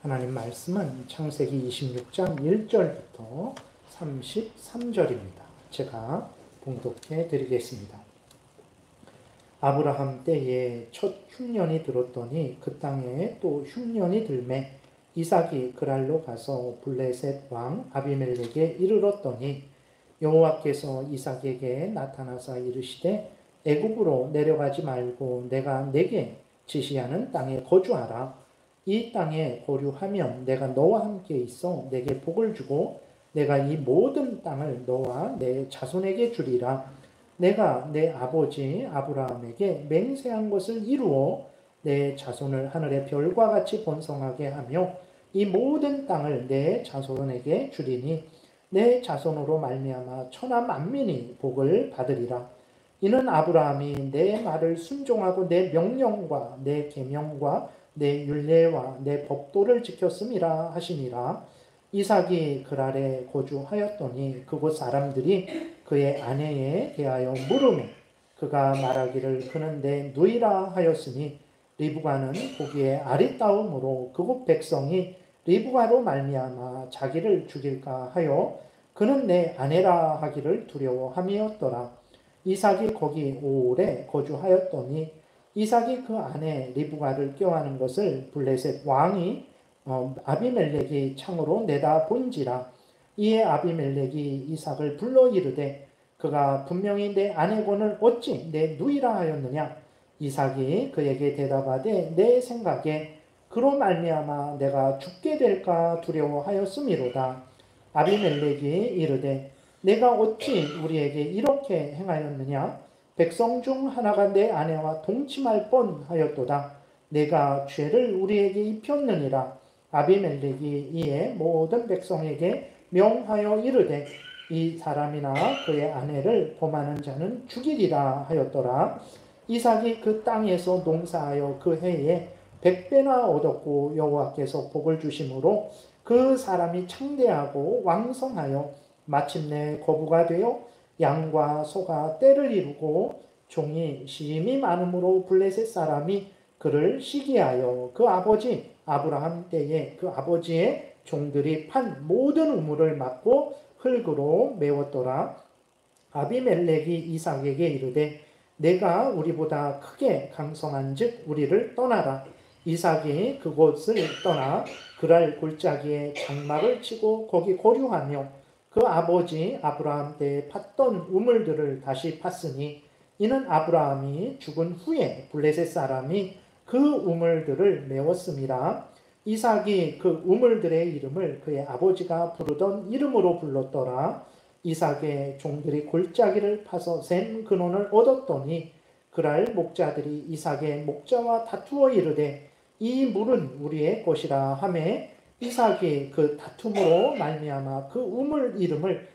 하나님 말씀은 창세기 26장 1절부터 33절입니다. 제가 봉독해 드리겠습니다. 아브라함 때에 첫 흉년이 들었더니 그 땅에 또 흉년이 들매 이삭이 그랄로 가서 블레셋 왕 아비멜렉에 이르렀더니 여호와께서 이삭에게 나타나사 이르시되 애굽으로 내려가지 말고 내가 내게 지시하는 땅에 거주하라. 이 땅에 거류하면 내가 너와 함께 있어 내게 복을 주고 내가 이 모든 땅을 너와 내 자손에게 주리라. 내가 내 아버지 아브라함에게 맹세한 것을 이루어 내 자손을 하늘의 별과 같이 번성하게 하며 이 모든 땅을 내 자손에게 주리니 내 자손으로 말미암아 천하 만민이 복을 받으리라. 이는 아브라함이 내 말을 순종하고 내 명령과 내 계명과 내 율례와 내 법도를 지켰음이라 하시니라. 이삭이 그랄에 거주하였더니 그곳 사람들이 그의 아내에 대하여 물으매 그가 말하기를 그는 내 누이라 하였으니 리브가는 보기에 아리따움으로 그곳 백성이 리브가로 말미암아 자기를 죽일까 하여 그는 내 아내라 하기를 두려워함이었더라. 이삭이 거기 오래 거주하였더니 이삭이 그 아내 리브가를 껴안은 것을 블레셋 왕이 아비멜렉이 창으로 내다 본지라. 이에 아비멜렉이 이삭을 불러 이르되 그가 분명히 내 아내고는 어찌 내 누이라 하였느냐. 이삭이 그에게 대답하되 내 생각에 그로 말미암아 내가 죽게 될까 두려워하였음이로다. 아비멜렉이 이르되 내가 어찌 우리에게 이렇게 행하였느냐. 백성 중 하나가 내 아내와 동침할 뻔하였도다. 내가 죄를 우리에게 입혔느니라. 아비멜렉이 이에 모든 백성에게 명하여 이르되 이 사람이나 그의 아내를 범하는 자는 죽이리라 하였더라. 이삭이 그 땅에서 농사하여 그 해에 100배나 얻었고 여호와께서 복을 주심으로 그 사람이 창대하고 왕성하여 마침내 거부가 되어 양과 소가 떼를 이루고 종이 심히 많음으로 블레셋 사람이 그를 시기하여 그 아버지 아브라함 때에 그 아버지의 종들이 판 모든 우물을 막고 흙으로 메웠더라. 아비멜렉이 이삭에게 이르되 내가 우리보다 크게 강성한즉 우리를 떠나라. 이삭이 그곳을 떠나 그랄 골짜기에 장막을 치고 거기 거류하며 그 아버지 아브라함 때에 팠던 우물들을 다시 팠으니 이는 아브라함이 죽은 후에 블레셋 사람이 그 우물들을 메웠음이라. 이삭이 그 우물들의 이름을 그의 아버지가 부르던 이름으로 불렀더라. 이삭의 종들이 골짜기를 파서 샘 근원을 얻었더니 그랄 목자들이 이삭의 목자와 다투어 이르되 이 물은 우리의 것이라 하매 이삭이 그 다툼으로 말미암아 그 우물 이름을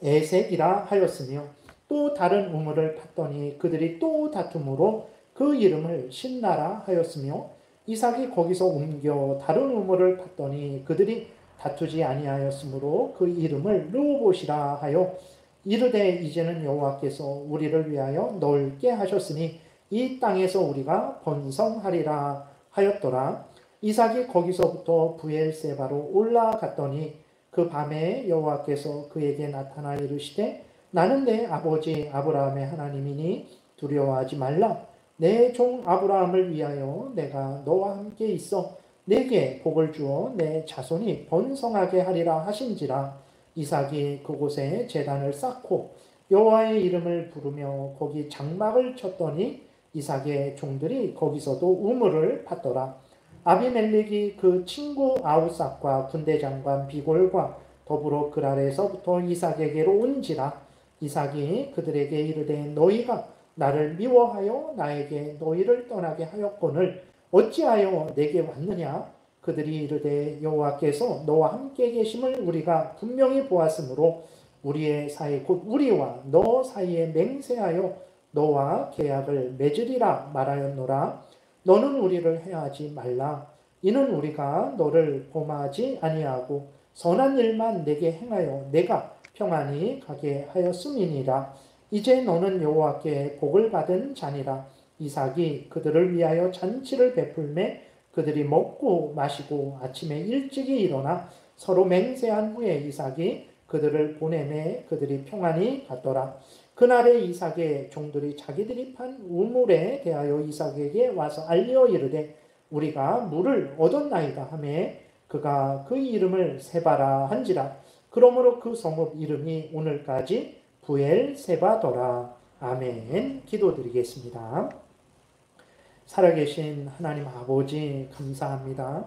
에색이라 하였으며 또 다른 우물을 팠더니 그들이 또 다툼으로 그 이름을 신나라 하였으며 이삭이 거기서 옮겨 다른 우물을 팠더니 그들이 다투지 아니하였으므로 그 이름을 르호봇이라 하여 이르되 이제는 여호와께서 우리를 위하여 넓게 하셨으니 이 땅에서 우리가 번성하리라 하였더라. 이삭이 거기서부터 부엘세바로 올라갔더니 그 밤에 여호와께서 그에게 나타나 이르시되 나는 내 아버지 아브라함의 하나님이니 두려워하지 말라. 내 종 아브라함을 위하여 내가 너와 함께 있어 내게 복을 주어 내 자손이 번성하게 하리라 하신지라. 이삭이 그곳에 제단을 쌓고 여호와의 이름을 부르며 거기 장막을 쳤더니 이삭의 종들이 거기서도 우물을 팠더라. 아비멜렉이 그 친구 아우삭과 군대장관 비골과 더불어 그랄에서부터 이삭에게로 온지라. 이삭이 그들에게 이르되 너희가 나를 미워하여 나에게 너희를 떠나게 하였거늘 어찌하여 내게 왔느냐. 그들이 이르되 여호와께서 너와 함께 계심을 우리가 분명히 보았으므로 우리의 사이 곧 우리와 너 사이에 맹세하여 너와 계약을 맺으리라 말하였노라. 너는 우리를 해하지 말라. 이는 우리가 너를 범하지 아니하고 선한 일만 내게 행하여 내가 평안히 가게 하였음이니라. 이제 너는 여호와께 복을 받은 자니라. 이삭이 그들을 위하여 잔치를 베풀매 그들이 먹고 마시고 아침에 일찍이 일어나 서로 맹세한 후에 이삭이 그들을 보내매 그들이 평안히 갔더라. 그날에 이삭의 종들이 자기들이 판 우물에 대하여 이삭에게 와서 알려 이르되 우리가 물을 얻었나이다 하매 그가 그 이름을 세바라 한지라. 그러므로 그 성읍 이름이 오늘까지 부엘세바더라. 아멘. 기도드리겠습니다. 살아계신 하나님 아버지 감사합니다.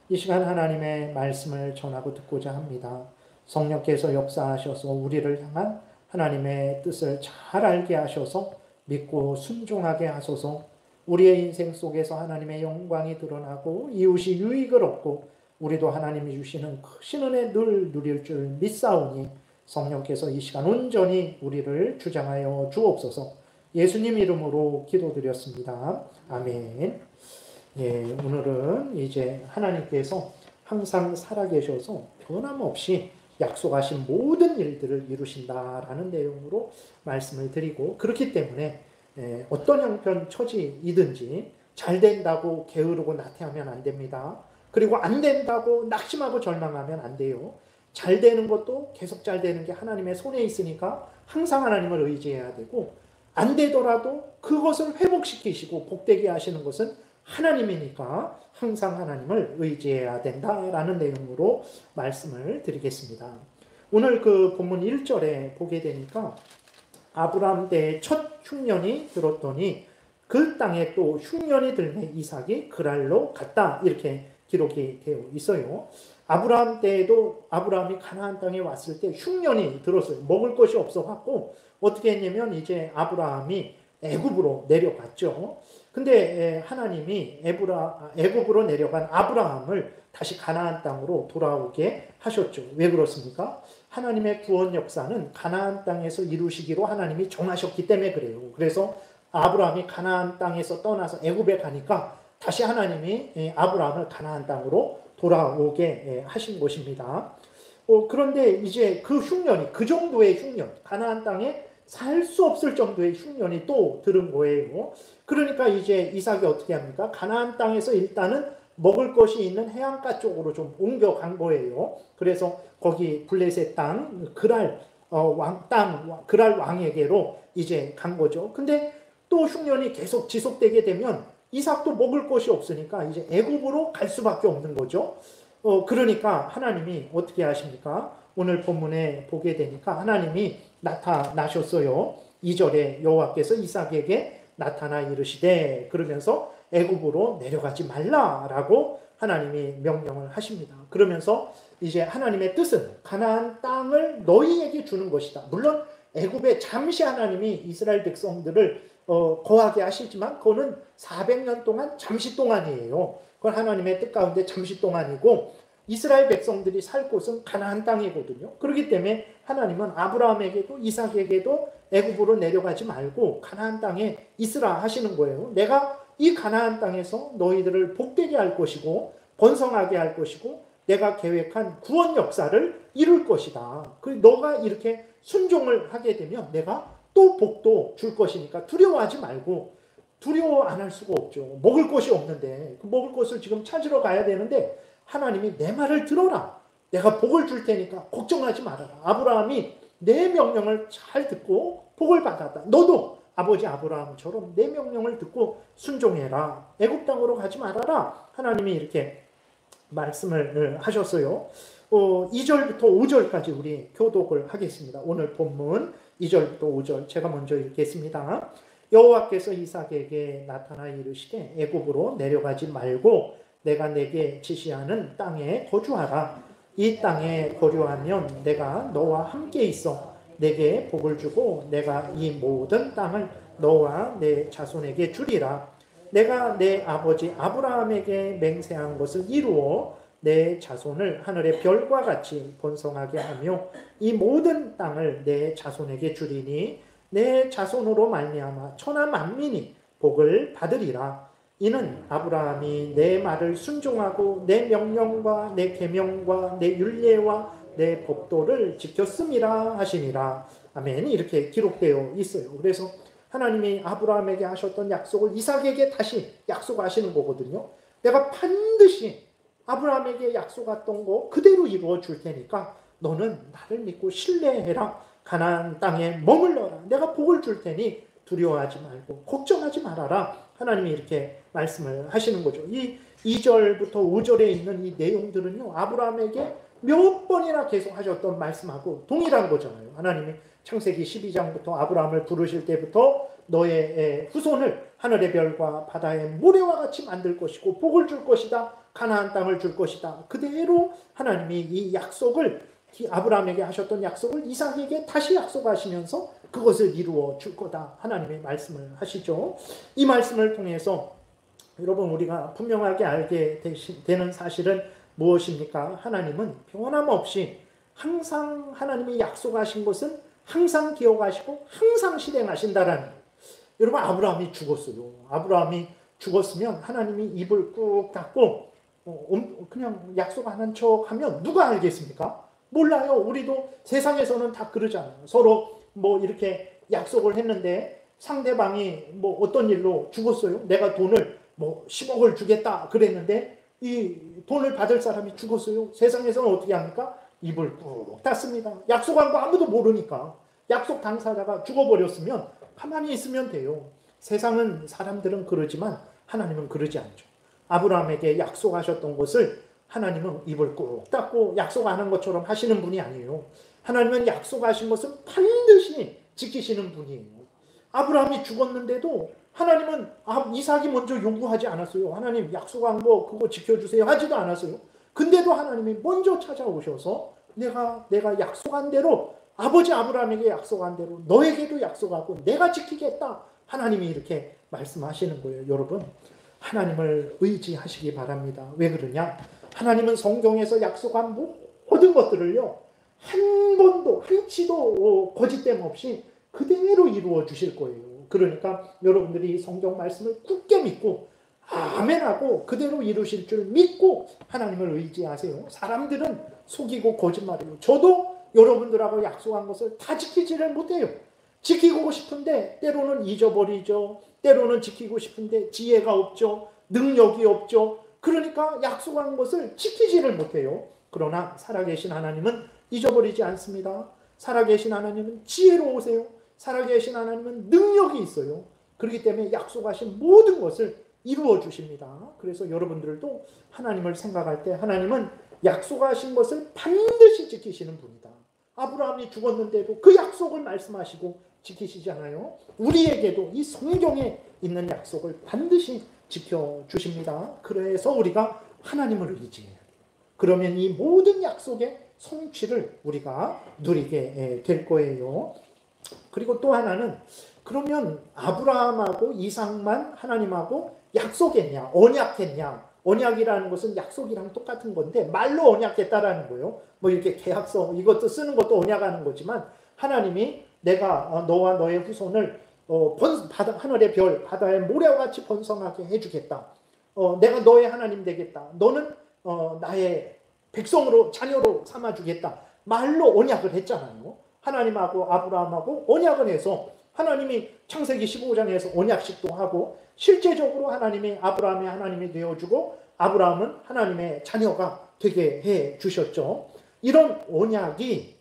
이 시간 하나님의 말씀을 전하고 듣고자 합니다. 성령께서 역사하셔서 우리를 향한 하나님의 뜻을 잘 알게 하셔서 믿고 순종하게 하소서. 우리의 인생 속에서 하나님의 영광이 드러나고 이웃이 유익을 얻고 우리도 하나님이 주시는 크신 은혜 늘 누릴 줄 믿사오니 성령께서 이 시간 온전히 우리를 주장하여 주옵소서. 예수님 이름으로 기도드렸습니다. 아멘. 예, 오늘은 이제 하나님께서 항상 살아계셔서 변함없이 약속하신 모든 일들을 이루신다라는 내용으로 말씀을 드리고, 그렇기 때문에 어떤 형편 처지이든지 잘 된다고 게으르고 나태하면 안 됩니다. 그리고 안 된다고 낙심하고 절망하면 안 돼요. 잘 되는 것도 계속 잘 되는 게 하나님의 손에 있으니까 항상 하나님을 의지해야 되고, 안 되더라도 그것을 회복시키시고 복되게 하시는 것은 하나님이니까 항상 하나님을 의지해야 된다라는 내용으로 말씀을 드리겠습니다. 오늘 그 본문 1절에 보게 되니까 아브라함 때의 첫 흉년이 들었더니 그 땅에 또 흉년이 들매 이삭이 그랄로 갔다, 이렇게 기록이 되어 있어요. 아브라함 때에도 아브라함이 가나안 땅에 왔을 때 흉년이 들었어요. 먹을 것이 없어갖고 어떻게 했냐면 이제 아브라함이 애굽으로 내려갔죠. 근데 하나님이 애굽으로 내려간 아브라함을 다시 가나안 땅으로 돌아오게 하셨죠. 왜 그렇습니까? 하나님의 구원 역사는 가나안 땅에서 이루시기로 하나님이 정하셨기 때문에 그래요. 그래서 아브라함이 가나안 땅에서 떠나서 애굽에 가니까 다시 하나님이 아브라함을 가나안 땅으로 돌아오게 하신 것입니다. 그런데 이제 그 흉년이, 그 정도의 흉년, 가나안 땅에 살 수 없을 정도의 흉년이 또 들은 거예요. 그러니까 이제 이삭이 어떻게 합니까? 가나안 땅에서 일단은 먹을 것이 있는 해안가 쪽으로 좀 옮겨간 거예요. 그래서 거기 블레셋 땅, 그랄 그랄 왕에게로 이제 간 거죠. 근데 또 흉년이 계속 지속되게 되면 이삭도 먹을 것이 없으니까 이제 애굽으로 갈 수밖에 없는 거죠. 그러니까 하나님이 어떻게 하십니까? 오늘 본문에 보게 되니까 하나님이 나타나셨어요. 2절에 여호와께서 이삭에게 나타나 이르시되, 그러면서 애굽으로 내려가지 말라라고 하나님이 명령을 하십니다. 그러면서 이제 하나님의 뜻은 가나안 땅을 너희에게 주는 것이다. 물론 애굽에 잠시 하나님이 이스라엘 백성들을 거하게 하시지만 그거는 400년 동안 잠시 동안이에요. 그건 하나님의 뜻 가운데 잠시 동안이고, 이스라엘 백성들이 살 곳은 가나안 땅이거든요. 그렇기 때문에 하나님은 아브라함에게도 이삭에게도 애굽으로 내려가지 말고 가나안 땅에 있으라 하시는 거예요. 내가 이 가나안 땅에서 너희들을 복되게 할 것이고 번성하게 할 것이고 내가 계획한 구원 역사를 이룰 것이다. 너가 이렇게 순종을 하게 되면 내가 또 복도 줄 것이니까 두려워하지 말고, 두려워 안 할 수가 없죠. 먹을 것이 없는데 그 먹을 것을 지금 찾으러 가야 되는데 하나님이 내 말을 들어라. 내가 복을 줄 테니까 걱정하지 말아라. 아브라함이 내 명령을 잘 듣고 복을 받았다. 너도 아버지 아브라함처럼 내 명령을 듣고 순종해라. 애굽 땅으로 가지 말아라. 하나님이 이렇게 말씀을 하셨어요. 2절부터 5절까지 우리 교독을 하겠습니다. 오늘 본문 2절부터 5절 제가 먼저 읽겠습니다. 여호와께서 이삭에게 나타나 이르시되 애굽으로 내려가지 말고 내가 내게 지시하는 땅에 거주하라. 이 땅에 거주하면 내가 너와 함께 있어 내게 복을 주고 내가 이 모든 땅을 너와 내 자손에게 주리라. 내가 내 아버지 아브라함에게 맹세한 것을 이루어 내 자손을 하늘의 별과 같이 번성하게 하며 이 모든 땅을 내 자손에게 주리니 내 자손으로 말미암아 천하 만민이 복을 받으리라. 이는 아브라함이 내 말을 순종하고 내 명령과 내 계명과 내 율례와 내 법도를 지켰음이라 하시니라. 아멘. 이렇게 기록되어 있어요. 그래서 하나님이 아브라함에게 하셨던 약속을 이삭에게 다시 약속하시는 거거든요. 내가 반드시 아브라함에게 약속했던 거 그대로 이루어 줄 테니까 너는 나를 믿고 신뢰해라. 가나안 땅에 머물러라. 내가 복을 줄 테니 두려워하지 말고 걱정하지 말아라. 하나님이 이렇게 말씀을 하시는 거죠. 이 2절부터 5절에 있는 이 내용들은요, 아브라함에게 몇 번이나 계속 하셨던 말씀하고 동일한 거잖아요. 하나님이 창세기 12장부터 아브라함을 부르실 때부터 너의 후손을 하늘의 별과 바다의 모래와 같이 만들 것이고 복을 줄 것이다. 가나안 땅을 줄 것이다. 그대로 하나님이 이 약속을, 아브라함에게 하셨던 약속을 이삭에게 다시 약속하시면서 그것을 이루어 줄 거다. 하나님의 말씀을 하시죠. 이 말씀을 통해서 여러분, 우리가 분명하게 알게 되는 사실은 무엇입니까? 하나님은 변함없이 항상 하나님이 약속하신 것은 항상 기억하시고 항상 실행하신다라는 거예요. 여러분, 아브라함이 죽었어요. 아브라함이 죽었으면 하나님이 입을 꾹 닫고 그냥 약속 안 한 척하면 누가 알겠습니까? 몰라요. 우리도 세상에서는 다 그러잖아요. 서로 뭐 이렇게 약속을 했는데 상대방이 뭐 어떤 일로 죽었어요. 내가 돈을 뭐 10억을 주겠다 그랬는데 이 돈을 받을 사람이 죽었어요. 세상에서는 어떻게 합니까? 입을 꾹 닫습니다. 약속한 거 아무도 모르니까. 약속 당사자가 죽어버렸으면 가만히 있으면 돼요. 세상은, 사람들은 그러지만 하나님은 그러지 않죠. 아브라함에게 약속하셨던 것을 하나님은 입을 꾹 닫고 약속 안 한 것처럼 하시는 분이 아니에요. 하나님은 약속하신 것을 반드시 지키시는 분이에요. 아브라함이 죽었는데도 하나님은 이삭이 먼저 요구하지 않았어요. 하나님 약속한 거 그거 지켜주세요 하지도 않았어요. 근데도 하나님이 먼저 찾아오셔서 내가 약속한 대로, 아버지 아브라함에게 약속한 대로 너에게도 약속하고 내가 지키겠다. 하나님이 이렇게 말씀하시는 거예요. 여러분, 하나님을 의지하시기 바랍니다. 왜 그러냐? 하나님은 성경에서 약속한 모든 것들을요, 한 번도 한치도 거짓됨 없이 그대로 이루어 주실 거예요. 그러니까 여러분들이 성경 말씀을 굳게 믿고 아멘하고 그대로 이루실 줄 믿고 하나님을 의지하세요. 사람들은 속이고 거짓말해요. 저도 여러분들하고 약속한 것을 다 지키지를 못해요. 지키고 싶은데 때로는 잊어버리죠. 때로는 지키고 싶은데 지혜가 없죠. 능력이 없죠. 그러니까 약속한 것을 지키지를 못해요. 그러나 살아계신 하나님은 잊어버리지 않습니다. 살아계신 하나님은 지혜로우세요. 살아계신 하나님은 능력이 있어요. 그렇기 때문에 약속하신 모든 것을 이루어 주십니다. 그래서 여러분들도 하나님을 생각할 때 하나님은 약속하신 것을 반드시 지키시는 분이다. 아브라함이 죽었는데도 그 약속을 말씀하시고 지키시잖아요. 우리에게도 이 성경에 있는 약속을 반드시 지켜주십니다. 그래서 우리가 하나님을 의지해요. 그러면 이 모든 약속의 성취를 우리가 누리게 될 거예요. 그리고 또 하나는, 그러면 아브라함하고 이삭만 하나님하고 약속했냐, 언약했냐? 언약이라는 것은 약속이랑 똑같은 건데 말로 언약했다라는 거예요. 뭐 이렇게 계약서 이것도 쓰는 것도 언약하는 거지만, 하나님이 내가 너와 너의 후손을 하늘의 별, 바다의 모래와 같이 번성하게 해주겠다. 내가 너의 하나님 되겠다. 너는 나의 백성으로, 자녀로 삼아주겠다. 말로 언약을 했잖아요. 하나님하고 아브라함하고 언약을 해서 하나님이 창세기 15장에서 언약식도 하고 실제적으로 하나님이 아브라함의 하나님이 되어주고 아브라함은 하나님의 자녀가 되게 해주셨죠. 이런 언약이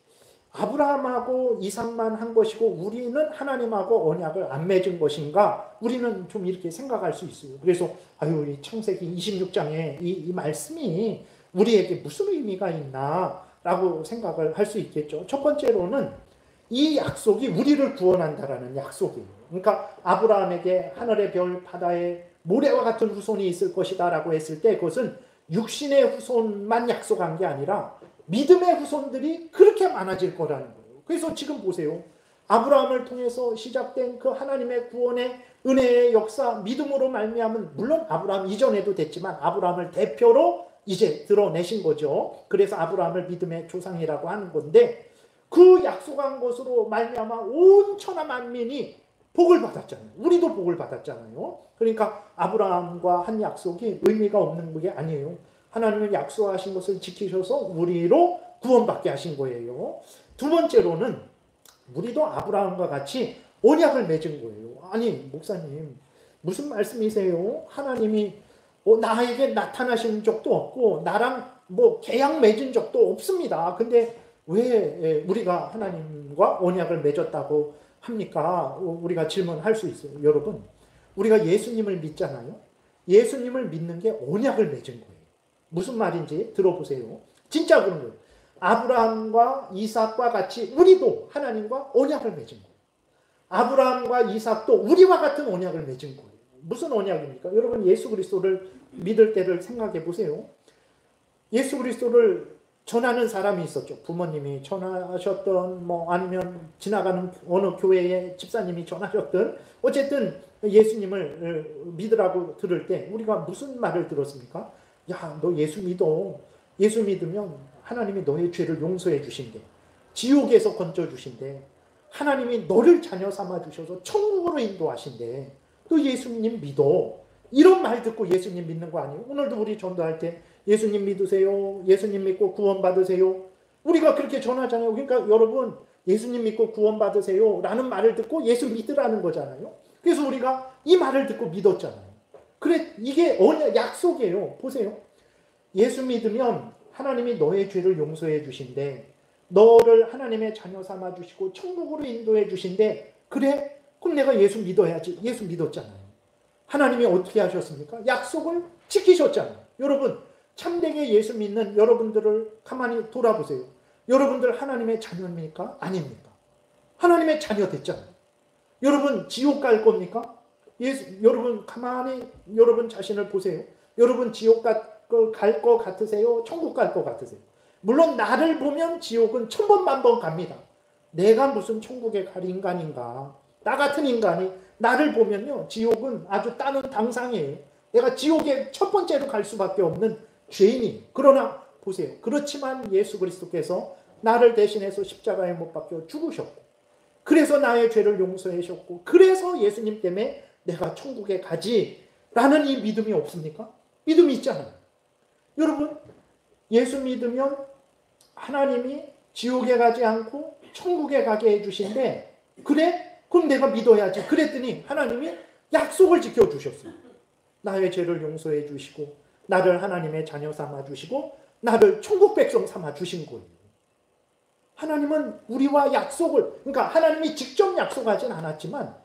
아브라함하고 이삭만 한 것이고 우리는 하나님하고 언약을 안 맺은 것인가? 우리는 좀 이렇게 생각할 수 있어요. 그래서 이 창세기 26장에 이 말씀이 우리에게 무슨 의미가 있나? 라고 생각을 할 수 있겠죠. 첫 번째로는 이 약속이 우리를 구원한다라는 약속이에요. 그러니까 아브라함에게 하늘의 별, 바다의 모래와 같은 후손이 있을 것이다 라고 했을 때 그것은 육신의 후손만 약속한 게 아니라 믿음의 후손들이 그렇게 많아질 거라는 거예요. 그래서 지금 보세요. 아브라함을 통해서 시작된 그 하나님의 구원의 은혜의 역사, 믿음으로 말미암은, 물론 아브라함 이전에도 됐지만 아브라함을 대표로 이제 드러내신 거죠. 그래서 아브라함을 믿음의 조상이라고 하는 건데, 그 약속한 것으로 말미암아 온 천하 만민이 복을 받았잖아요. 우리도 복을 받았잖아요. 그러니까 아브라함과 한 약속이 의미가 없는 게 아니에요. 하나님은 약속하신 것을 지키셔서 우리로 구원받게 하신 거예요. 두 번째로는 우리도 아브라함과 같이 언약을 맺은 거예요. 아니 목사님 무슨 말씀이세요? 하나님이 나에게 나타나신 적도 없고 나랑 뭐 계약 맺은 적도 없습니다. 근데 왜 우리가 하나님과 언약을 맺었다고 합니까? 우리가 질문할 수 있어요. 여러분, 우리가 예수님을 믿잖아요. 예수님을 믿는 게 언약을 맺은 거예요. 무슨 말인지 들어보세요. 진짜 그런 거예요. 아브라함과 이삭과 같이 우리도 하나님과 언약을 맺은 거예요. 아브라함과 이삭도 우리와 같은 언약을 맺은 거예요. 무슨 언약입니까? 여러분, 예수 그리스도를 믿을 때를 생각해 보세요. 예수 그리스도를 전하는 사람이 있었죠. 부모님이 전하셨던 아니면 지나가는 어느 교회의 집사님이 전하셨던, 어쨌든 예수님을 믿으라고 들을 때 우리가 무슨 말을 들었습니까? 야, 너 예수 믿어. 예수 믿으면 하나님이 너의 죄를 용서해 주신대. 지옥에서 건져 주신대. 하나님이 너를 자녀 삼아 주셔서 천국으로 인도하신대. 너 예수님 믿어. 이런 말 듣고 예수님 믿는 거 아니에요? 오늘도 우리 전도할 때 예수님 믿으세요. 예수님 믿고 구원 받으세요. 우리가 그렇게 전하잖아요. 그러니까 여러분, 예수님 믿고 구원 받으세요 라는 말을 듣고 예수 믿으라는 거잖아요. 그래서 우리가 이 말을 듣고 믿었잖아요. 그래, 이게 약속이에요. 보세요. 예수 믿으면 하나님이 너의 죄를 용서해 주신대. 너를 하나님의 자녀 삼아 주시고 천국으로 인도해 주신대. 그래? 그럼 내가 예수 믿어야지. 예수 믿었잖아요. 하나님이 어떻게 하셨습니까? 약속을 지키셨잖아요. 여러분, 참되게 예수 믿는 여러분들을 가만히 돌아보세요. 여러분들 하나님의 자녀입니까? 아닙니까? 하나님의 자녀 됐잖아요. 여러분 지옥 갈 겁니까? 여러분 가만히 여러분 자신을 보세요. 여러분 지옥 갈 것 같으세요? 천국 갈 것 같으세요? 물론 나를 보면 지옥은 1000번 만번 갑니다. 내가 무슨 천국에 갈 인간인가? 나 같은 인간이 나를 보면요, 지옥은 아주 따는 당상이에요. 내가 지옥에 첫 번째로 갈 수밖에 없는 죄인이. 그러나 보세요. 그렇지만 예수 그리스도께서 나를 대신해서 십자가에 못 박혀 죽으셨고, 그래서 나의 죄를 용서해 주셨고, 그래서 예수님 때문에 내가 천국에 가지라는 이 믿음이 없습니까? 믿음이 있잖아요. 여러분, 예수 믿으면 하나님이 지옥에 가지 않고 천국에 가게 해주신대. 그래? 그럼 내가 믿어야지. 그랬더니 하나님이 약속을 지켜주셨어요. 나의 죄를 용서해 주시고 나를 하나님의 자녀 삼아 주시고 나를 천국 백성 삼아 주신 거예요. 하나님은 우리와 약속을, 그러니까 하나님이 직접 약속하진 않았지만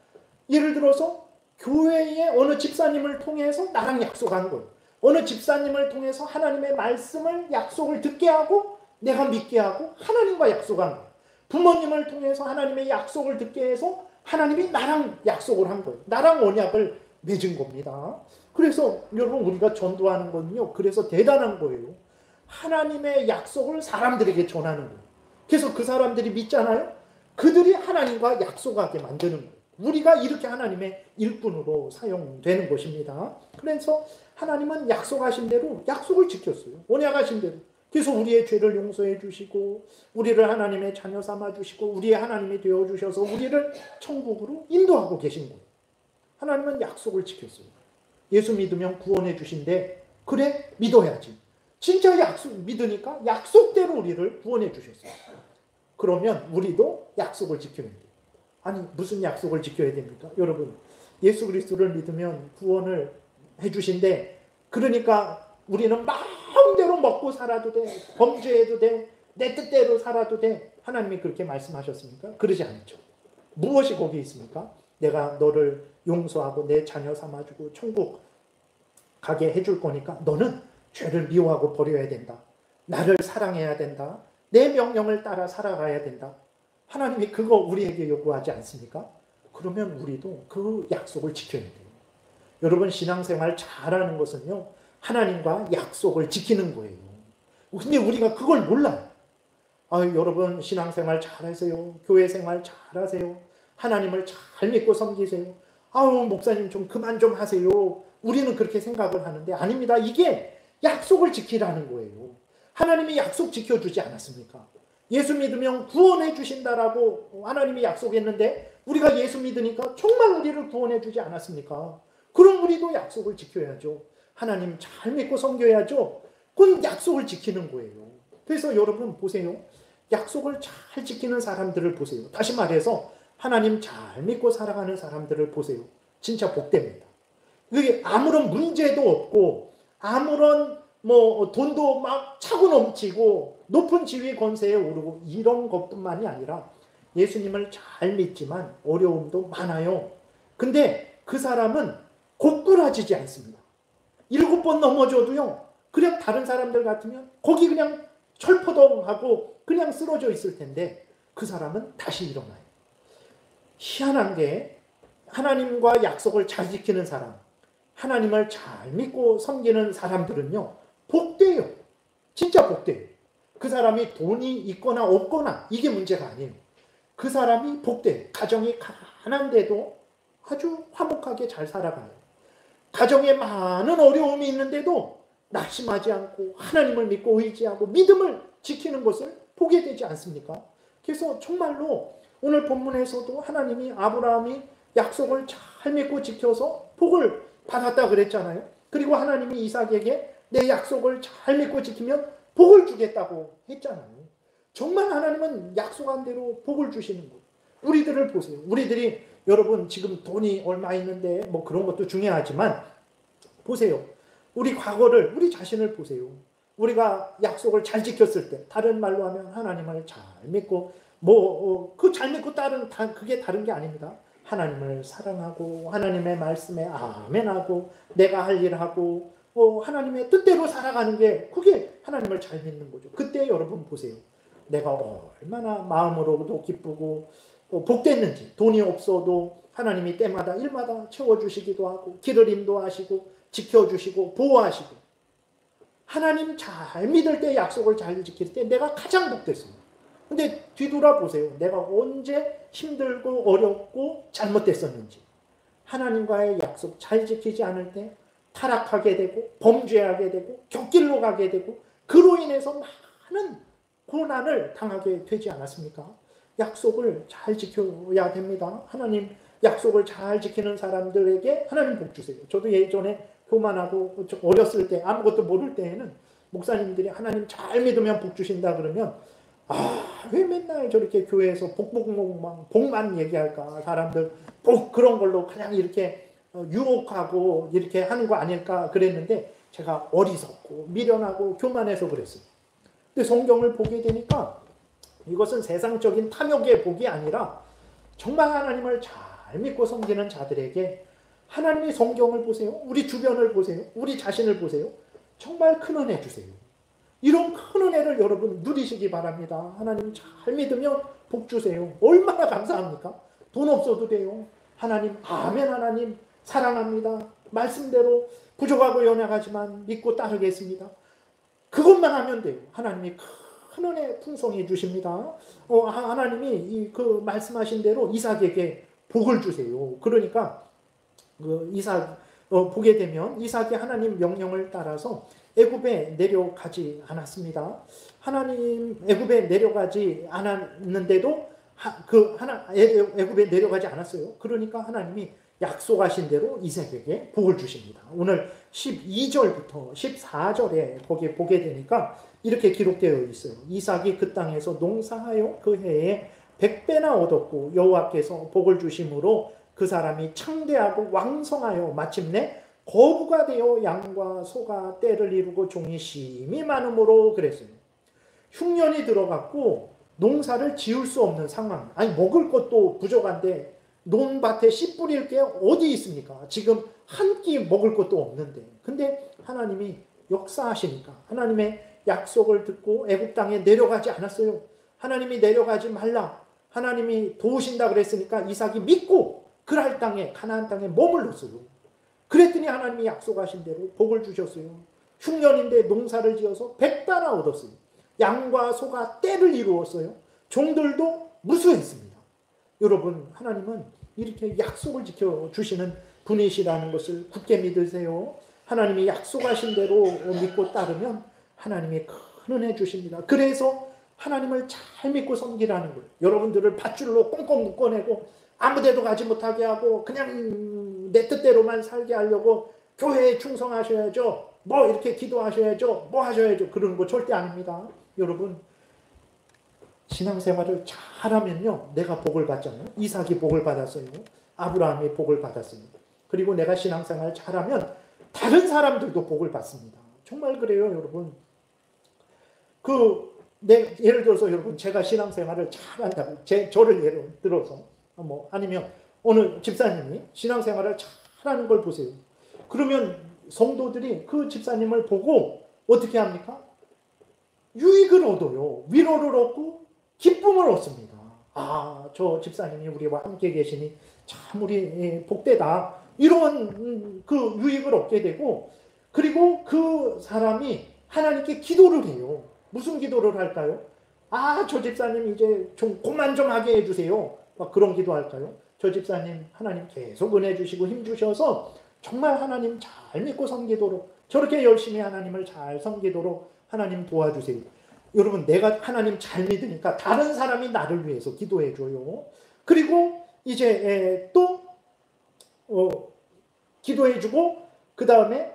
예를 들어서 교회의 어느 집사님을 통해서 나랑 약속한 거예요. 어느 집사님을 통해서 하나님의 말씀을 약속을 듣게 하고 내가 믿게 하고 하나님과 약속한 거예요. 부모님을 통해서 하나님의 약속을 듣게 해서 하나님이 나랑 약속을 한 거예요. 나랑 언약을 맺은 겁니다. 그래서 여러분, 우리가 전도하는 건요, 그래서 대단한 거예요. 하나님의 약속을 사람들에게 전하는 거예요. 그래서 그 사람들이 믿잖아요. 그들이 하나님과 약속하게 만드는 거예요. 우리가 이렇게 하나님의 일꾼으로 사용되는 것입니다. 그래서 하나님은 약속하신 대로 약속을 지켰어요. 언약하신 대로. 그래서 우리의 죄를 용서해 주시고 우리를 하나님의 자녀 삼아 주시고 우리의 하나님이 되어 주셔서 우리를 천국으로 인도하고 계신 거예요. 하나님은 약속을 지켰어요. 예수 믿으면 구원해 주신대. 그래? 믿어야지. 진짜 약속 믿으니까 약속대로 우리를 구원해 주셨어요. 그러면 우리도 약속을 지켜야 돼요. 아니, 무슨 약속을 지켜야 됩니까? 여러분, 예수 그리스도를 믿으면 구원을 해주신대. 그러니까 우리는 마음대로 먹고 살아도 돼. 범죄해도 돼. 내 뜻대로 살아도 돼. 하나님이 그렇게 말씀하셨습니까? 그러지 않죠. 무엇이 거기 있습니까? 내가 너를 용서하고 내 자녀 삼아주고 천국 가게 해줄 거니까 너는 죄를 미워하고 버려야 된다. 나를 사랑해야 된다. 내 명령을 따라 살아가야 된다. 하나님이 그거 우리에게 요구하지 않습니까? 그러면 우리도 그 약속을 지켜야 돼요. 여러분, 신앙생활 잘하는 것은요, 하나님과 약속을 지키는 거예요. 근데 우리가 그걸 몰라요. 여러분, 신앙생활 잘하세요. 교회생활 잘하세요. 하나님을 잘 믿고 섬기세요. 목사님 좀 그만 좀 하세요. 우리는 그렇게 생각을 하는데 아닙니다. 이게 약속을 지키라는 거예요. 하나님이 약속 지켜주지 않았습니까? 예수 믿으면 구원해 주신다라고 하나님이 약속했는데 우리가 예수 믿으니까 정말 우리를 구원해 주지 않았습니까? 그럼 우리도 약속을 지켜야죠. 하나님 잘 믿고 섬겨야죠. 그건 약속을 지키는 거예요. 그래서 여러분 보세요. 약속을 잘 지키는 사람들을 보세요. 다시 말해서 하나님 잘 믿고 살아가는 사람들을 보세요. 진짜 복됩니다. 그게 아무런 문제도 없고 아무런 돈도 막 차고 넘치고 높은 지위 권세에 오르고 이런 것뿐만이 아니라 예수님을 잘 믿지만 어려움도 많아요. 근데 그 사람은 고꾸라지지 않습니다. 7번 넘어져도요. 그냥 다른 사람들 같으면 거기 그냥 철퍼덩하고 그냥 쓰러져 있을 텐데 그 사람은 다시 일어나요. 희한한 게 하나님과 약속을 잘 지키는 사람, 하나님을 잘 믿고 섬기는 사람들은요. 복돼요. 진짜 복돼요. 그 사람이 돈이 있거나 없거나 이게 문제가 아니에요. 그 사람이 복돼요. 가정이 가난한데도 아주 화목하게 잘 살아가요. 가정에 많은 어려움이 있는데도 낙심하지 않고 하나님을 믿고 의지하고 믿음을 지키는 것을 보게 되지 않습니까? 그래서 정말로 오늘 본문에서도 하나님이 아브라함이 약속을 잘 믿고 지켜서 복을 받았다 그랬잖아요. 그리고 하나님이 이삭에게 내 약속을 잘 믿고 지키면 복을 주겠다고 했잖아요. 정말 하나님은 약속한 대로 복을 주시는 거예요. 우리들을 보세요. 우리들이 여러분 지금 돈이 얼마 있는데 뭐 그런 것도 중요하지만 보세요. 우리 과거를 우리 자신을 보세요. 우리가 약속을 잘 지켰을 때 다른 말로 하면 하나님을 잘 믿고 그 잘 믿고 그게 다른 게 아닙니다. 하나님을 사랑하고 하나님의 말씀에 아멘하고 내가 할 일하고 하나님의 뜻대로 살아가는 게 그게 하나님을 잘 믿는 거죠. 그때 여러분 보세요. 내가 얼마나 마음으로도 기쁘고 복됐는지 돈이 없어도 하나님이 때마다 일마다 채워주시기도 하고 길을 인도하시고 지켜주시고 보호하시고 하나님 잘 믿을 때 약속을 잘 지킬 때 내가 가장 복됐습니다. 근데 뒤돌아보세요. 내가 언제 힘들고 어렵고 잘못됐었는지 하나님과의 약속 잘 지키지 않을 때 타락하게 되고 범죄하게 되고 곁길로 가게 되고 그로 인해서 많은 고난을 당하게 되지 않았습니까? 약속을 잘 지켜야 됩니다. 하나님 약속을 잘 지키는 사람들에게 하나님 복 주세요. 저도 예전에 교만하고 어렸을 때 아무것도 모를 때에는 목사님들이 하나님 잘 믿으면 복 주신다 그러면 왜 맨날 저렇게 교회에서 복만 얘기할까? 사람들 복 그런 걸로 그냥 이렇게 유혹하고 이렇게 하는 거 아닐까 그랬는데 제가 어리석고 미련하고 교만해서 그랬어요. 근데 성경을 보게 되니까 이것은 세상적인 탐욕의 복이 아니라 정말 하나님을 잘 믿고 섬기는 자들에게 하나님의 성경을 보세요. 우리 주변을 보세요. 우리 자신을 보세요. 정말 큰 은혜 주세요. 이런 큰 은혜를 여러분 누리시기 바랍니다. 하나님 잘 믿으면 복 주세요. 얼마나 감사합니까? 돈 없어도 돼요. 하나님 아멘 하나님 사랑합니다. 말씀대로 부족하고 연약하지만 믿고 따르겠습니다. 그것만 하면 돼요. 하나님이 큰 은혜 풍성히 주십니다. 하나님이 그 말씀하신 대로 이삭에게 복을 주세요. 그러니까 이삭 보게 되면 이삭이 하나님 명령을 따라서 애굽에 내려가지 않았습니다. 하나님 애굽에 내려가지 않았는데도 애굽에 내려가지 않았어요. 그러니까 하나님이 약속하신 대로 이삭에게 복을 주십니다. 오늘 12절부터 14절에 거기에 보게 되니까 이렇게 기록되어 있어요. 이삭이 그 땅에서 농사하여 그 해에 100배나 얻었고 여호와께서 복을 주심으로 그 사람이 창대하고 왕성하여 마침내 거부가 되어 양과 소가 떼를 이루고 종이 심히 많음으로 그랬어요. 흉년이 들어갔고 농사를 지을 수 없는 상황. 아니 먹을 것도 부족한데 논밭에 씨 뿌릴 게 어디 있습니까? 지금 한 끼 먹을 것도 없는데. 근데 하나님이 역사하시니까 하나님의 약속을 듣고 애굽 땅에 내려가지 않았어요. 하나님이 내려가지 말라. 하나님이 도우신다 그랬으니까 이삭이 믿고 그랄 땅에 가나안 땅에 머물렀어요. 그랬더니 하나님이 약속하신 대로 복을 주셨어요. 흉년인데 농사를 지어서 100배나 얻었어요. 양과 소가 떼를 이루었어요. 종들도 무수했습니다. 여러분 하나님은 이렇게 약속을 지켜주시는 분이시라는 것을 굳게 믿으세요. 하나님이 약속하신 대로 믿고 따르면 하나님이 큰 은혜 주십니다. 그래서 하나님을 잘 믿고 섬기라는 거예요. 여러분들을 밧줄로 꽁꽁 묶어내고 아무데도 가지 못하게 하고 그냥 내 뜻대로만 살게 하려고 교회에 충성하셔야죠. 뭐 이렇게 기도하셔야죠. 뭐 하셔야죠. 그러는 거 절대 아닙니다. 여러분 신앙생활을 잘하면요. 내가 복을 받잖아요. 이삭이 복을 받았어요. 아브라함이 복을 받았습니다. 그리고 내가 신앙생활을 잘하면 다른 사람들도 복을 받습니다. 정말 그래요, 여러분. 예를 들어서 여러분, 제가 신앙생활을 잘한다고, 저를 예로 들어서, 아니면 어느 집사님이 신앙생활을 잘하는 걸 보세요. 그러면 성도들이 그 집사님을 보고 어떻게 합니까? 유익을 얻어요. 위로를 얻고 기쁨을 얻습니다. 아, 저 집사님이 우리와 함께 계시니 참 우리 복되다. 이런 그 유익을 얻게 되고, 그리고 그 사람이 하나님께 기도를 해요. 무슨 기도를 할까요? 아, 저 집사님 이제 좀 고만 좀 하게 해주세요. 막 그런 기도할까요? 저 집사님 하나님 계속 은혜 주시고 힘 주셔서 정말 하나님 잘 믿고 섬기도록, 저렇게 열심히 하나님을 잘 섬기도록 하나님 도와주세요. 여러분, 내가 하나님 잘 믿으니까 다른 사람이 나를 위해서 기도해 줘요. 그리고 이제 또 기도해 주고, 그 다음에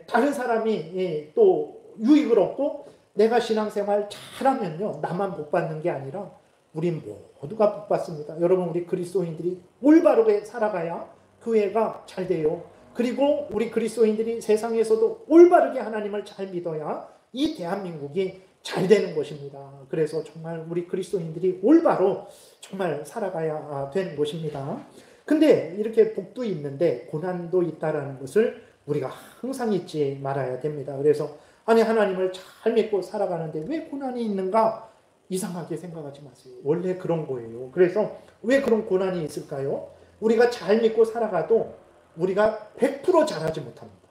다른 사람이 또 유익을 얻고, 내가 신앙생활 잘하면요, 나만 복 받는 게 아니라 우리 모두가 복 받습니다. 여러분, 우리 그리스도인들이 올바르게 살아가야 교회가 잘 돼요. 그리고 우리 그리스도인들이 세상에서도 올바르게 하나님을 잘 믿어야 이 대한민국이 잘 되는 것입니다. 그래서 정말 우리 그리스도인들이 올바로 정말 살아가야 되는 것입니다. 근데 이렇게 복도 있는데 고난도 있다라는 것을 우리가 항상 잊지 말아야 됩니다. 그래서 아니, 하나님을 잘 믿고 살아가는데 왜 고난이 있는가? 이상하게 생각하지 마세요. 원래 그런 거예요. 그래서 왜 그런 고난이 있을까요? 우리가 잘 믿고 살아가도 우리가 100% 잘하지 못합니다.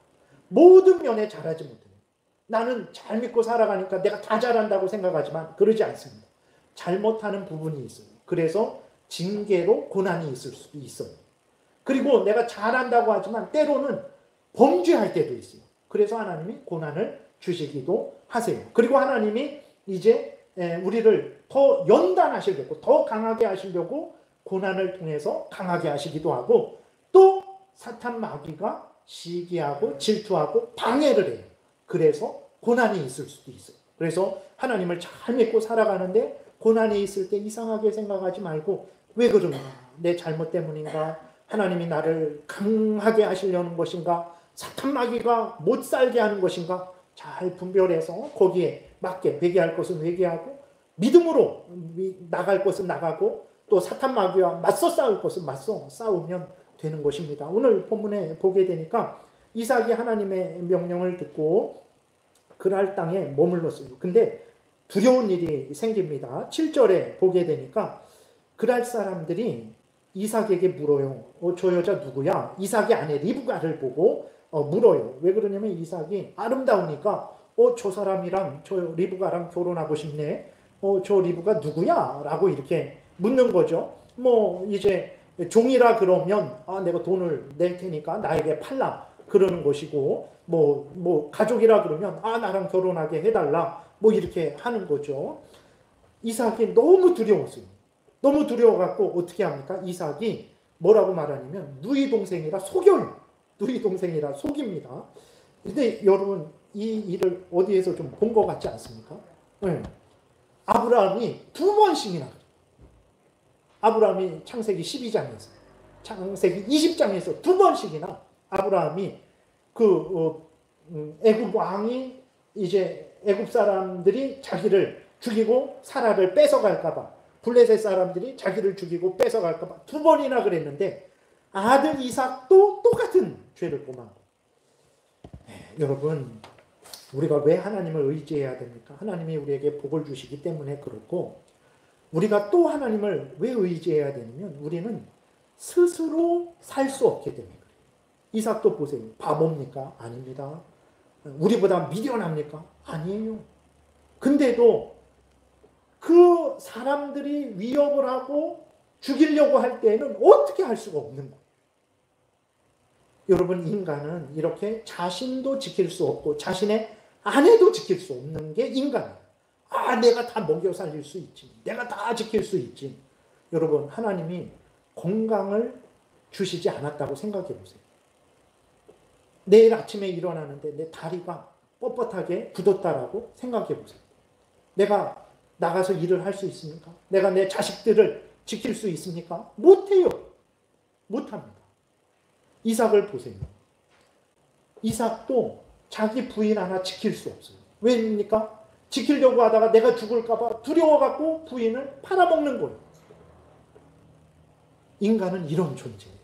모든 면에 잘하지 못해요. 나는 잘 믿고 살아가니까 내가 다 잘한다고 생각하지만 그러지 않습니다. 잘못하는 부분이 있어요. 그래서 징계로 고난이 있을 수도 있어요. 그리고 내가 잘한다고 하지만 때로는 범죄할 때도 있어요. 그래서 하나님이 고난을 주시기도 하세요. 그리고 하나님이 이제 우리를 더 연단하시려고, 더 강하게 하시려고 고난을 통해서 강하게 하시기도 하고, 또 사탄 마귀가 시기하고 질투하고 방해를 해요. 그래서 고난이 있을 수도 있어요. 그래서 하나님을 잘 믿고 살아가는데 고난이 있을 때 이상하게 생각하지 말고, 왜 그러나? 내 잘못 때문인가? 하나님이 나를 강하게 하시려는 것인가? 사탄 마귀가 못 살게 하는 것인가? 잘 분별해서 거기에 맞게 회개할 것은 회개하고, 믿음으로 나갈 것은 나가고, 또 사탄 마귀와 맞서 싸울 것은 맞서 싸우면 되는 것입니다. 오늘 본문에 보게 되니까 이삭이 하나님의 명령을 듣고 그랄 땅에 머물렀어요. 근데 두려운 일이 생깁니다. 7절에 보게 되니까 그랄 사람들이 이삭에게 물어요. 저 여자 누구야? 이삭의 아내 리브가를 보고 물어요. 왜 그러냐면 이삭이 아름다우니까 저 사람이랑, 저 리브가랑 결혼하고 싶네. 저 리브가 누구야? 라고 이렇게 묻는 거죠. 이제 종이라 그러면 내가 돈을 낼 테니까 나에게 팔라 그러는 것이고, 가족이라 그러면 나랑 결혼하게 해달라 이렇게 하는 거죠. 이삭이 너무 두려웠어요. 너무 두려워갖고 어떻게 합니까? 이삭이 뭐라고 말하냐면 누이 동생이라 속여요. 누이 동생이라 속입니다. 근데 여러분, 이 일을 어디에서 좀 본 것 같지 않습니까? 네. 아브라함이 2번씩이나 그래요. 아브라함이 창세기 12장에서, 창세기 20장에서 2번씩이나 아브라함이 애굽 왕이 이제 애굽 사람들이 자기를 죽이고 사라를 뺏어갈까봐, 블레셋 사람들이 자기를 죽이고 뺏어갈까봐 2번이나 그랬는데 아들 이삭도 똑같은 죄를 범하고. 여러분, 우리가 왜 하나님을 의지해야 됩니까? 하나님이 우리에게 복을 주시기 때문에 그렇고, 우리가 또 하나님을 왜 의지해야 되냐면 우리는 스스로 살 수 없기 때문에 그래요. 이삭도 보세요. 바보입니까? 아닙니다. 우리보다 미련합니까? 아니에요. 근데도 그 사람들이 위협을 하고 죽이려고 할 때에는 어떻게 할 수가 없는 거예요. 여러분, 인간은 이렇게 자신도 지킬 수 없고 자신의 아내도 지킬 수 없는 게 인간이에요. 내가 다 먹여 살릴 수 있지. 내가 다 지킬 수 있지. 여러분, 하나님이 건강을 주시지 않았다고 생각해 보세요. 내일 아침에 일어나는데 내 다리가 뻣뻣하게 굳었다라고 생각해 보세요. 내가 나가서 일을 할 수 있습니까? 내가 내 자식들을 지킬 수 있습니까? 못해요. 못합니다. 이삭을 보세요. 이삭도 자기 부인 하나 지킬 수 없어요. 왜입니까? 지키려고 하다가 내가 죽을까 봐 두려워갖고 부인을 팔아먹는 거예요. 인간은 이런 존재예요.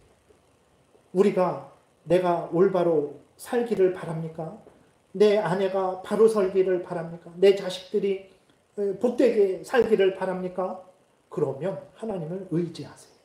우리가 내가 올바로 살기를 바랍니까? 내 아내가 바로 살기를 바랍니까? 내 자식들이 복되게 살기를 바랍니까? 그러면 하나님을 의지하세요.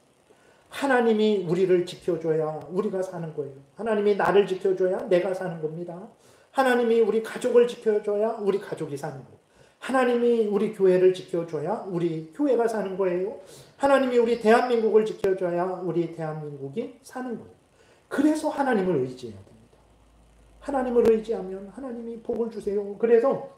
하나님이 우리를 지켜줘야 우리가 사는 거예요. 하나님이 나를 지켜줘야 내가 사는 겁니다. 하나님이 우리 가족을 지켜줘야 우리 가족이 사는 거예요. 하나님이 우리 교회를 지켜줘야 우리 교회가 사는 거예요. 하나님이 우리 대한민국을 지켜줘야 우리 대한민국이 사는 거예요. 그래서 하나님을 의지해야 됩니다. 하나님을 의지하면 하나님이 복을 주세요. 그래서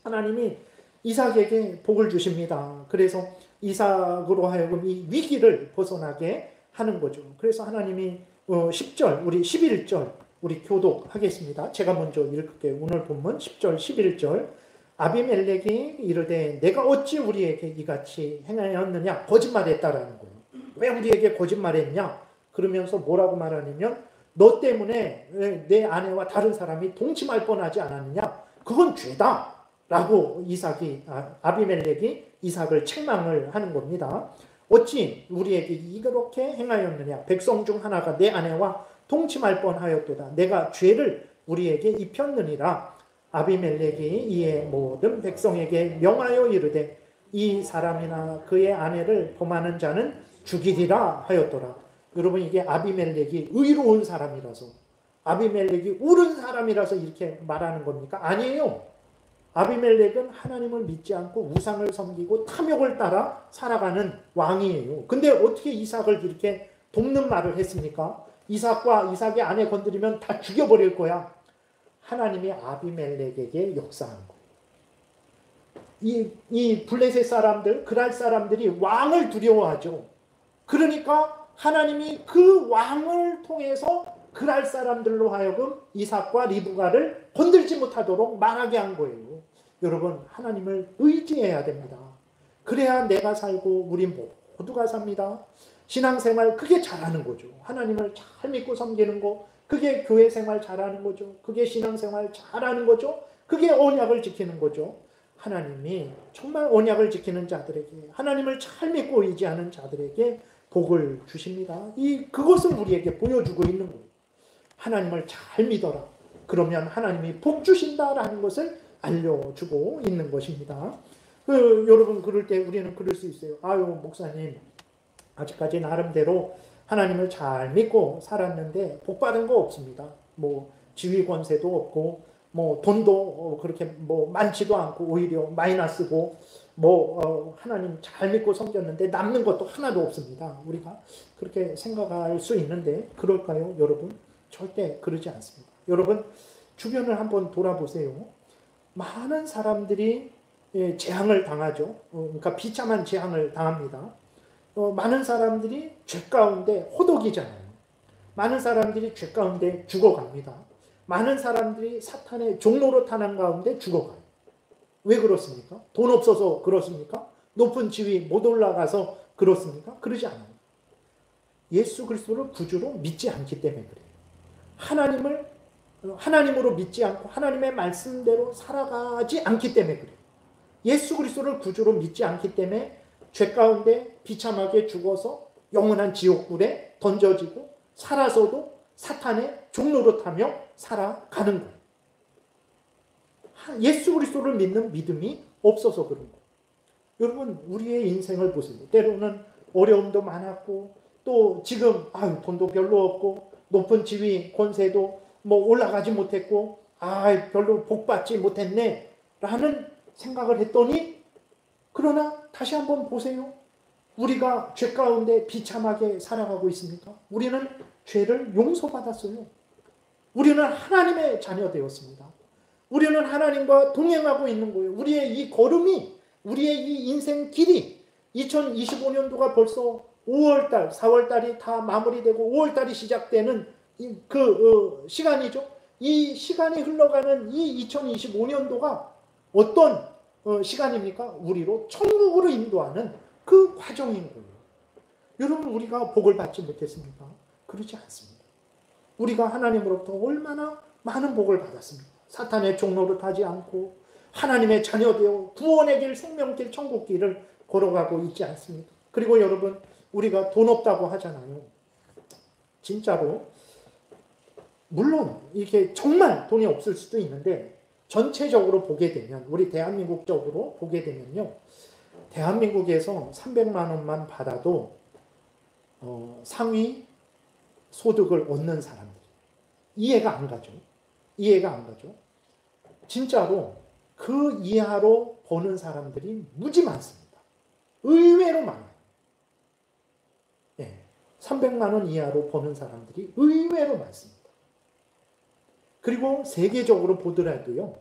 하나님이 이삭에게 복을 주십니다. 그래서 이삭으로 하여금 이 위기를 벗어나게 하는 거죠. 그래서 하나님이 10절, 우리 11절 우리 교독하겠습니다. 제가 먼저 읽을게요. 오늘 본문 10절, 11절. 아비멜렉이 이르되 내가 어찌 우리에게 이같이 행하였느냐? 거짓말했다라는 거예요. 왜 우리에게 거짓말했냐? 그러면서 뭐라고 말하냐면 너 때문에 내 아내와 다른 사람이 동침할 뻔하지 않았느냐? 그건 죄다. 라고 아비멜렉이 이삭을 책망을 하는 겁니다. 어찌 우리에게 이렇게 행하였느냐? 백성 중 하나가 내 아내와 동침할 뻔하였도다. 내가 죄를 우리에게 입혔느니라. 아비멜렉이 이에 모든 백성에게 명하여 이르되 이 사람이나 그의 아내를 범하는 자는 죽이리라 하였더라. 여러분, 이게 아비멜렉이 의로운 사람이라서, 아비멜렉이 옳은 사람이라서 이렇게 말하는 겁니까? 아니에요. 아비멜렉은 하나님을 믿지 않고 우상을 섬기고 탐욕을 따라 살아가는 왕이에요. 근데 어떻게 이삭을 이렇게 돕는 말을 했습니까? 이삭의 아내 건드리면 다 죽여버릴 거야. 하나님이 아비멜렉에게 역사한 거예요. 이 블레셋 사람들, 그랄 사람들이 왕을 두려워하죠. 그러니까 하나님이 그 왕을 통해서 그랄 사람들로 하여금 이삭과 리브가를 건들지 못하도록 말하게 한 거예요. 여러분, 하나님을 의지해야 됩니다. 그래야 내가 살고 우리 모두가 삽니다. 신앙생활 그게 잘하는 거죠. 하나님을 잘 믿고 섬기는 거, 그게 교회 생활 잘하는 거죠. 그게 신앙생활 잘하는 거죠. 그게 언약을 지키는 거죠. 하나님이 정말 언약을 지키는 자들에게, 하나님을 잘 믿고 의지하는 자들에게 복을 주십니다. 그것을 우리에게 보여주고 있는 거예요. 하나님을 잘 믿어라. 그러면 하나님이 복 주신다라는 것을 알려주고 있는 것입니다. 여러분, 그럴 때 우리는 그럴 수 있어요. 아유, 목사님, 아직까지 나름대로 하나님을 잘 믿고 살았는데 복 받은 거 없습니다. 뭐 지위 권세도 없고 뭐 돈도 그렇게 뭐 많지도 않고 오히려 마이너스고 하나님 잘 믿고 섬겼는데 남는 것도 하나도 없습니다. 우리가 그렇게 생각할 수 있는데 그럴까요, 여러분? 절대 그러지 않습니다. 여러분, 주변을 한번 돌아보세요. 많은 사람들이 재앙을 당하죠. 그러니까 비참한 재앙을 당합니다. 많은 사람들이 죄 가운데 호독이잖아요. 많은 사람들이 죄 가운데 죽어갑니다. 많은 사람들이 사탄의 종로로 타는 가운데 죽어가요. 왜 그렇습니까? 돈 없어서 그렇습니까? 높은 지위 못 올라가서 그렇습니까? 그러지 않아요. 예수 그리스도를 구주로 믿지 않기 때문에 그래요. 하나님으로 믿지 않고 하나님의 말씀대로 살아가지 않기 때문에 그래요. 예수 그리스도를 구주로 믿지 않기 때문에 죄 가운데 비참하게 죽어서 영원한 지옥불에 던져지고 살아서도 사탄의 종로로 타며 살아가는 거예요. 예수 그리스도를 믿는 믿음이 없어서 그런 거예요. 여러분, 우리의 인생을 보세요. 때로는 어려움도 많았고 또 지금 돈도 별로 없고 높은 지위 권세도 올라가지 못했고 별로 복받지 못했네 라는 생각을 했더니, 그러나 다시 한번 보세요. 우리가 죄 가운데 비참하게 살아가고 있습니까? 우리는 죄를 용서받았어요. 우리는 하나님의 자녀 되었습니다. 우리는 하나님과 동행하고 있는 거예요. 우리의 이 걸음이, 우리의 이 인생 길이 2025년도가 벌써 5월달, 4월달이 다 마무리되고 5월달이 시작되는 시간이죠. 이 시간이 흘러가는 이 2025년도가 어떤 시간입니까? 우리로 천국으로 인도하는 그 과정인 거예요. 여러분, 우리가 복을 받지 못했습니까? 그렇지 않습니다. 우리가 하나님으로부터 얼마나 많은 복을 받았습니다. 사탄의 종로를 타지 않고 하나님의 자녀되어 구원의 길, 생명길, 천국길을 걸어가고 있지 않습니다. 그리고 여러분, 우리가 돈 없다고 하잖아요. 진짜로 물론 이게 정말 돈이 없을 수도 있는데 전체적으로 보게 되면, 우리 대한민국적으로 보게 되면요, 대한민국에서 300만 원만 받아도 상위 소득을 얻는 사람들, 이해가 안 가죠. 이해가 안 가죠. 진짜로 그 이하로 버는 사람들이 무지 많습니다. 의외로 많아요. 300만 원 이하로 버는 사람들이 의외로 많습니다. 그리고 세계적으로 보더라도요,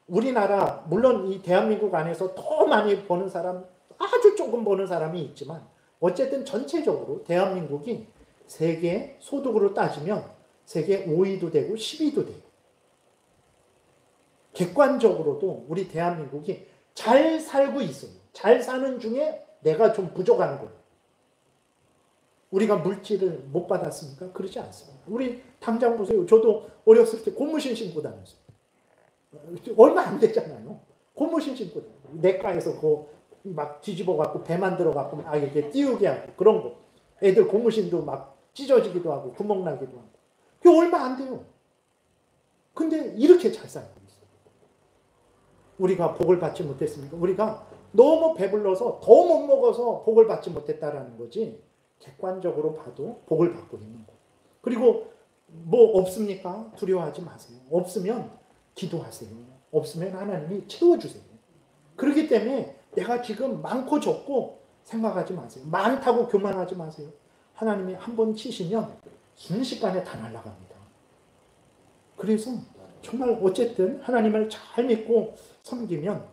우리나라, 물론 이 대한민국 안에서 더 많이 버는 사람, 아주 조금 버는 사람이 있지만 어쨌든 전체적으로 대한민국이 세계 소득으로 따지면 세계 5위도 되고 10위도 돼요. 객관적으로도 우리 대한민국이 잘 살고 있어요. 잘 사는 중에 내가 좀 부족한 거예요. 우리가 물질을 못 받았습니까? 그러지 않습니다. 우리 당장 보세요. 저도 어렸을 때 고무신 신고 다녔어요. 얼마 안 되잖아요. 고무신 신고 다녔어요. 내과에서 막 뒤집어 갖고 배 만들어 갖고 막 이렇게 띄우게 하고 그런 거. 애들 고무신도 막 찢어지기도 하고 구멍 나기도 하고. 그게 얼마 안 돼요. 근데 이렇게 잘 살고 있어요. 우리가 복을 받지 못했습니까? 우리가 너무 배불러서 더 못 먹어서 복을 받지 못했다라는 거지, 객관적으로 봐도 복을 받고 있는 거예요. 그리고 뭐 없습니까? 두려워하지 마세요. 없으면 기도하세요. 없으면 하나님이 채워주세요. 그렇기 때문에 내가 지금 많고 적고 생각하지 마세요. 많다고 교만하지 마세요. 하나님이 한 번 치시면 순식간에 다 날아갑니다. 그래서 정말 어쨌든 하나님을 잘 믿고 섬기면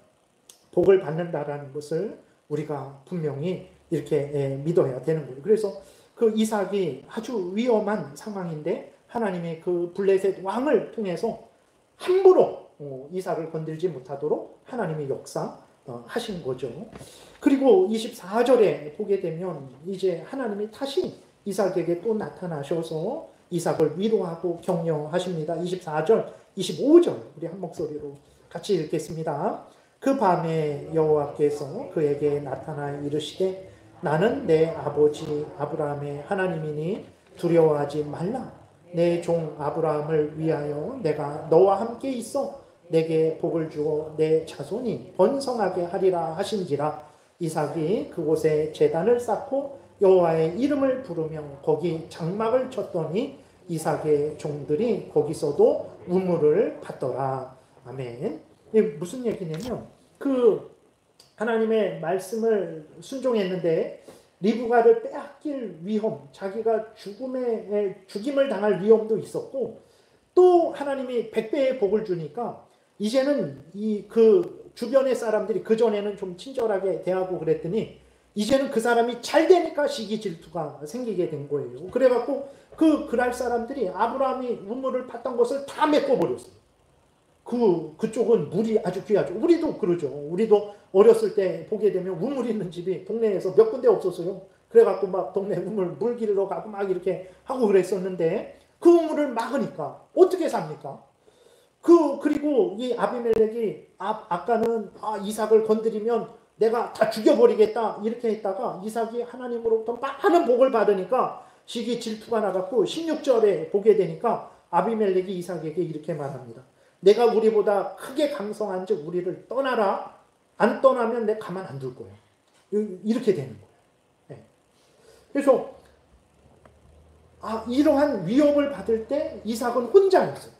복을 받는다라는 것을 우리가 분명히 이렇게 믿어야 되는 거예요. 그래서 그 이삭이 아주 위험한 상황인데 하나님의 그 블레셋 왕을 통해서 함부로 이삭을 건들지 못하도록 하나님이 역사하신 거죠. 그리고 24절에 보게 되면 이제 하나님이 다시 이삭에게 또 나타나셔서 이삭을 위로하고 격려하십니다. 24절, 25절 우리 한 목소리로 같이 읽겠습니다. 그 밤에 여호와께서 그에게 나타나 이르시되 나는 내 아버지 아브라함의 하나님이니 두려워하지 말라. 내 종 아브라함을 위하여 내가 너와 함께 있어 내게 복을 주어 내 자손이 번성하게 하리라 하신지라. 이삭이 그곳에 제단을 쌓고 여호와의 이름을 부르며 거기 장막을 쳤더니 이삭의 종들이 거기서도 우물을 받더라. 아멘. 이게 무슨 얘기냐면 그 하나님의 말씀을 순종했는데 리브가를 빼앗길 위험, 자기가 죽임을 당할 위험도 있었고, 또 하나님이 100배의 복을 주니까 이제는 그 주변의 사람들이 그전에는 좀 친절하게 대하고 그랬더니 이제는 그 사람이 잘 되니까 시기 질투가 생기게 된 거예요. 그래갖고 그랄 사람들이 아브라함이 우물을 팠던 것을 다 메꿔버렸어요. 그쪽은 물이 아주 귀하죠. 우리도 그러죠. 우리도 어렸을 때 보게 되면 우물 있는 집이 동네에서 몇 군데 없었어요. 그래갖고 막 동네 우물 물 기르러 가고 막 이렇게 하고 그랬었는데 그 우물을 막으니까 어떻게 삽니까? 그리고 이 아비멜렉이 아까는 이삭을 건드리면 내가 다 죽여버리겠다 이렇게 했다가 이삭이 하나님으로부터 많은 복을 받으니까 시기 질투가 나갖고 16절에 보게 되니까 아비멜렉이 이삭에게 이렇게 말합니다. 내가 우리보다 크게 강성한 즉 우리를 떠나라. 안 떠나면 내가 가만 안 둘 거야. 이렇게 되는 거예요. 네. 그래서 이러한 위협을 받을 때 이삭은 혼자였어요.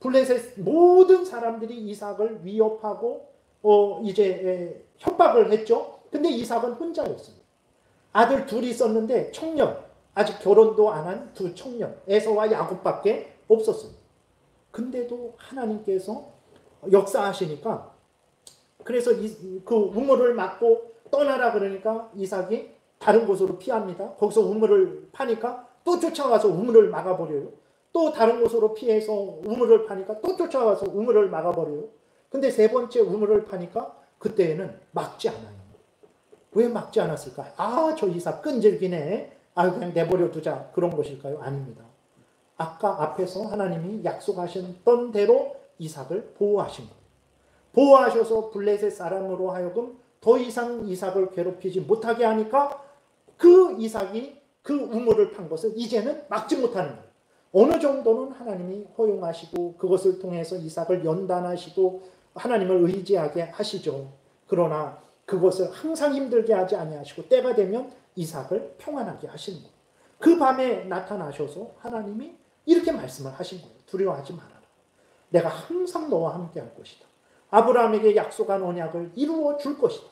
블레셋 모든 사람들이 이삭을 위협하고 이제 협박을 했죠. 근데 이삭은 혼자였어요. 아들 둘이 있었는데 청년, 아직 결혼도 안 한 두 청년, 에서와 야곱밖에 없었어요. 근데도 하나님께서 역사하시니까 그래서 그 우물을 막고 떠나라 그러니까 이삭이 다른 곳으로 피합니다. 거기서 우물을 파니까 또 쫓아와서 우물을 막아버려요. 또 다른 곳으로 피해서 우물을 파니까 또 쫓아와서 우물을 막아버려요. 근데 세 번째 우물을 파니까 그때에는 막지 않아요. 왜 막지 않았을까? 저 이삭 끈질기네. 그냥 내버려 두자. 그런 것일까요? 아닙니다. 아까 앞에서 하나님이 약속하셨던 대로 이삭을 보호하신 거예요. 보호하셔서 블레셋 사람으로 하여금 더 이상 이삭을 괴롭히지 못하게 하니까 그 이삭이 그 우물을 판 것을 이제는 막지 못하는 거예요. 어느 정도는 하나님이 허용하시고 그것을 통해서 이삭을 연단하시고 하나님을 의지하게 하시죠. 그러나 그것을 항상 힘들게 하지 아니하시고 때가 되면 이삭을 평안하게 하시는 거예요. 그 밤에 나타나셔서 하나님이 이렇게 말씀을 하신 거예요. 두려워하지 말아라. 내가 항상 너와 함께 할 것이다. 아브라함에게 약속한 언약을 이루어 줄 것이다.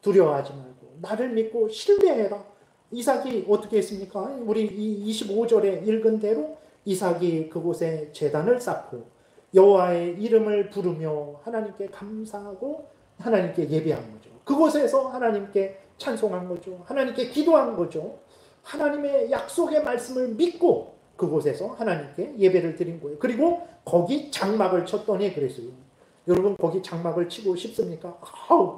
두려워하지 말고 나를 믿고 신뢰해라. 이삭이 어떻게 했습니까? 우리 25절에 읽은 대로 이삭이 그곳에 제단을 쌓고 여호와의 이름을 부르며 하나님께 감사하고 하나님께 예배한 거죠. 그곳에서 하나님께 찬송한 거죠. 하나님께 기도한 거죠. 하나님의 약속의 말씀을 믿고 그곳에서 하나님께 예배를 드린 거예요. 그리고 거기 장막을 쳤더니 그랬어요. 여러분 거기 장막을 치고 싶습니까?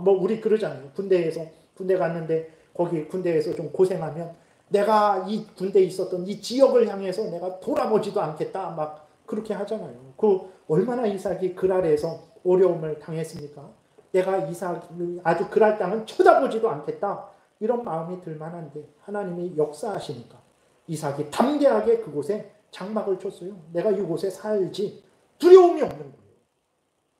우리 그러잖아요. 군대 갔는데 거기 군대에서 좀 고생하면 내가 이 군대에 있었던 이 지역을 향해서 내가 돌아보지도 않겠다 막 그렇게 하잖아요. 얼마나 이삭이 그랄에서 어려움을 당했습니까? 내가 이삭이 아주 그랄 땅은 쳐다보지도 않겠다 이런 마음이 들만한데 하나님이 역사하시니까 이삭이 담대하게 그곳에 장막을 쳤어요. 내가 이곳에 살지 두려움이 없는 거예요.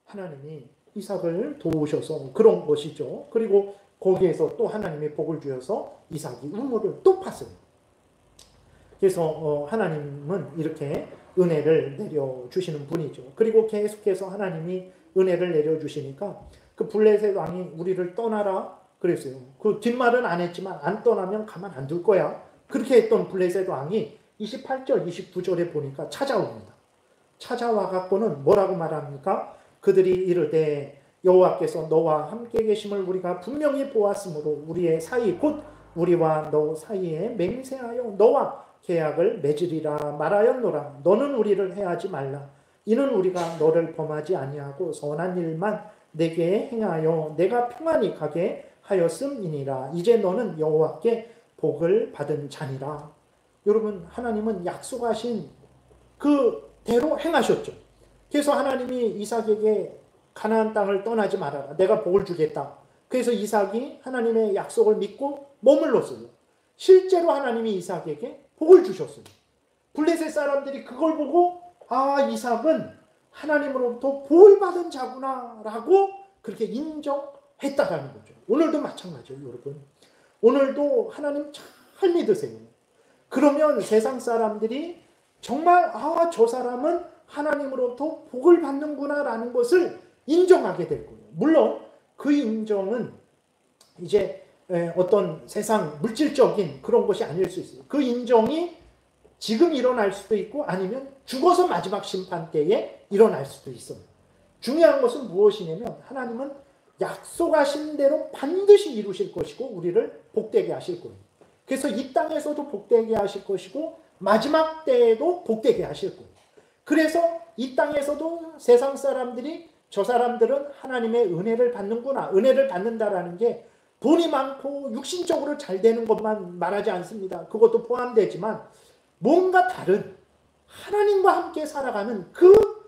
하나님이 이삭을 도우셔서 그런 것이죠. 그리고 거기에서 또 하나님이 복을 주셔서 이삭이 우물을 또 팠어요. 그래서 하나님은 이렇게 은혜를 내려주시는 분이죠. 그리고 계속해서 하나님이 은혜를 내려주시니까 그 블레셋 왕이 우리를 떠나라 그랬어요. 그 뒷말은 안 했지만 안 떠나면 가만 안 둘 거야. 그렇게 했던 블레셋 왕이 28절, 29절에 보니까 찾아옵니다. 찾아와 갖고는 뭐라고 말합니까? 그들이 이르되 여호와께서 너와 함께 계심을 우리가 분명히 보았으므로 우리의 사이 곧 우리와 너 사이에 맹세하여 너와 계약을 맺으리라 말하였노라. 너는 우리를 해하지 말라. 이는 우리가 너를 범하지 아니하고 선한 일만 내게 행하여 내가 평안히 가게 하였음이니라. 이제 너는 여호와께 복을 받은 자니라. 여러분 하나님은 약속하신 그대로 행하셨죠. 그래서 하나님이 이삭에게 가나안 땅을 떠나지 말아라. 내가 복을 주겠다. 그래서 이삭이 하나님의 약속을 믿고 머물렀어요. 실제로 하나님이 이삭에게 복을 주셨어요. 블레셋 사람들이 그걸 보고 이삭은 하나님으로부터 복을 받은 자구나 라고 그렇게 인정했다라는 거죠. 오늘도 마찬가지예요. 여러분. 오늘도 하나님 잘 믿으세요. 그러면 세상 사람들이 정말 저 사람은 하나님으로부터 복을 받는구나 라는 것을 인정하게 될 거예요. 물론 그 인정은 이제 어떤 세상 물질적인 그런 것이 아닐 수 있어요. 그 인정이 지금 일어날 수도 있고 아니면 죽어서 마지막 심판 때에 일어날 수도 있어요. 중요한 것은 무엇이냐면 하나님은 약속하신 대로 반드시 이루실 것이고 우리를 복되게 하실 거예요. 그래서 이 땅에서도 복되게 하실 것이고 마지막 때에도 복되게 하실 거예요. 그래서 이 땅에서도 세상 사람들이 저 사람들은 하나님의 은혜를 받는구나. 은혜를 받는다라는 게 돈이 많고 육신적으로 잘 되는 것만 말하지 않습니다. 그것도 포함되지만 뭔가 다른 하나님과 함께 살아가는 그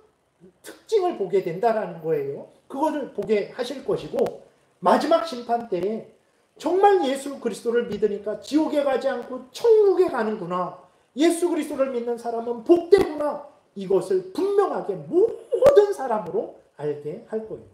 특징을 보게 된다라는 거예요. 그것을 보게 하실 것이고 마지막 심판 때에 정말 예수 그리스도를 믿으니까 지옥에 가지 않고 천국에 가는구나. 예수 그리스도를 믿는 사람은 복되구나. 이것을 분명하게 모든 사람으로 알게 할 거예요.